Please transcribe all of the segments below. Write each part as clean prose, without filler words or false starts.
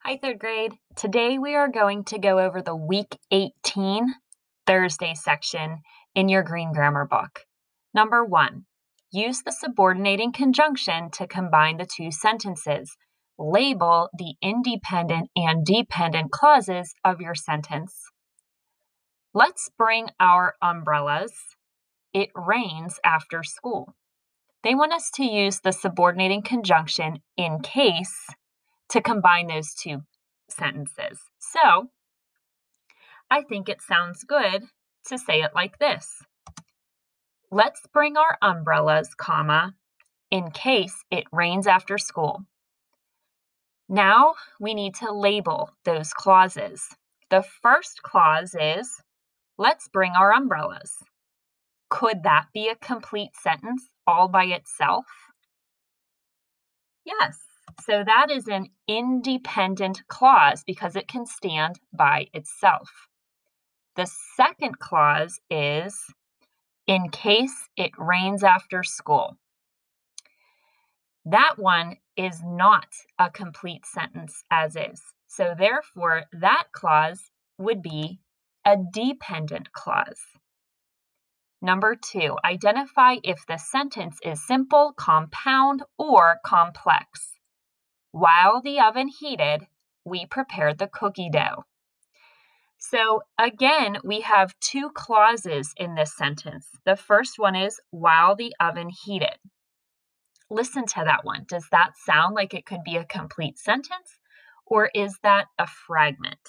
Hi, third grade. Today we are going to go over the Week 18 Thursday section in your Green Grammar book. Number 1, use the subordinating conjunction to combine the two sentences. Label the independent and dependent clauses of your sentence. Let's bring our umbrellas. It rains after school. They want us to use the subordinating conjunction in case to combine those two sentences. So I think it sounds good to say it like this. Let's bring our umbrellas, comma, in case it rains after school. Now we need to label those clauses. The first clause is, let's bring our umbrellas. Could that be a complete sentence all by itself? Yes. So that is an independent clause because it can stand by itself. The second clause is, in case it rains after school. That one is not a complete sentence as is. So therefore, that clause would be a dependent clause. Number 2, identify if the sentence is simple, compound, or complex. While the oven heated, we prepared the cookie dough. So again, we have two clauses in this sentence. The first one is, while the oven heated. Listen to that one. Does that sound like it could be a complete sentence, or is that a fragment?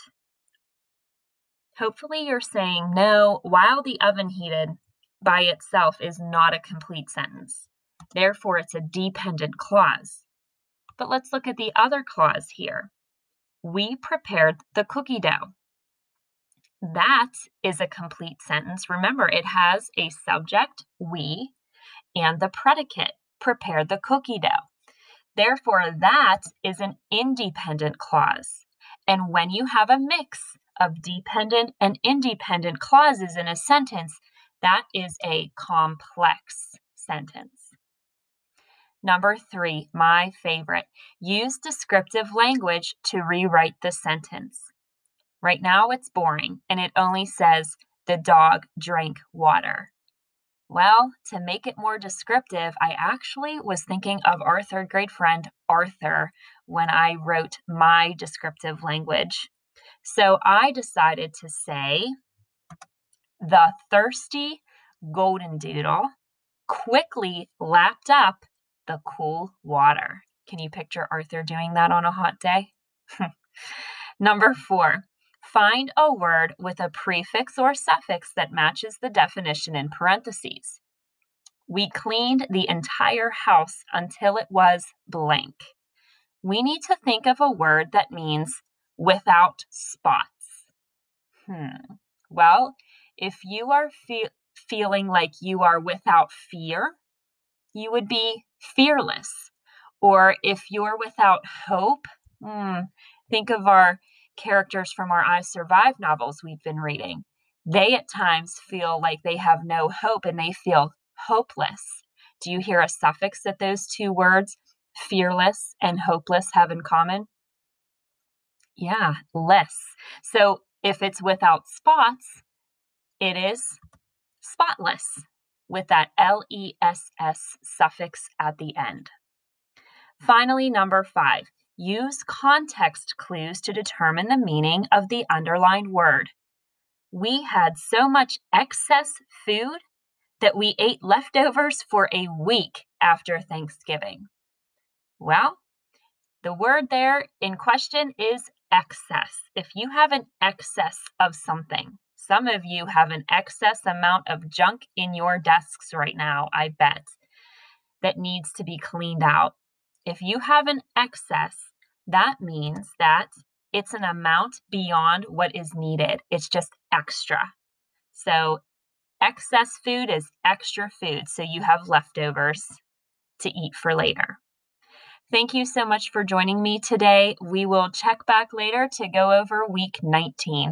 Hopefully you're saying, no, while the oven heated by itself is not a complete sentence. Therefore, it's a dependent clause. But let's look at the other clause here. We prepared the cookie dough. That is a complete sentence. Remember, it has a subject, we, and the predicate, prepared the cookie dough. Therefore, that is an independent clause. And when you have a mix of dependent and independent clauses in a sentence, that is a complex sentence. Number 3, my favorite, use descriptive language to rewrite the sentence. Right now it's boring and it only says the dog drank water. Well, to make it more descriptive, I actually was thinking of our third grade friend Arthur when I wrote my descriptive language. So I decided to say, the thirsty golden doodle quickly lapped up the cool water. Can you picture Arthur doing that on a hot day? Number 4, find a word with a prefix or suffix that matches the definition in parentheses. We cleaned the entire house until it was blank. We need to think of a word that means without spots. Well, if you are feeling like you are without fear, you would be fearless. Or if you're without hope, think of our characters from our I Survive novels we've been reading. They at times feel like they have no hope and they feel hopeless. Do you hear a suffix that those two words, fearless and hopeless, have in common? Yeah, less. So if it's without spots, it is spotless with that LESS suffix at the end. Finally, number 5, use context clues to determine the meaning of the underlined word. We had so much excess food that we ate leftovers for a week after Thanksgiving. Well, the word there in question is excess. If you have an excess of something, some of you have an excess amount of junk in your desks right now, I bet, that needs to be cleaned out. If you have an excess, that means that it's an amount beyond what is needed. It's just extra. So excess food is extra food, so you have leftovers to eat for later. Thank you so much for joining me today. We will check back later to go over week 19.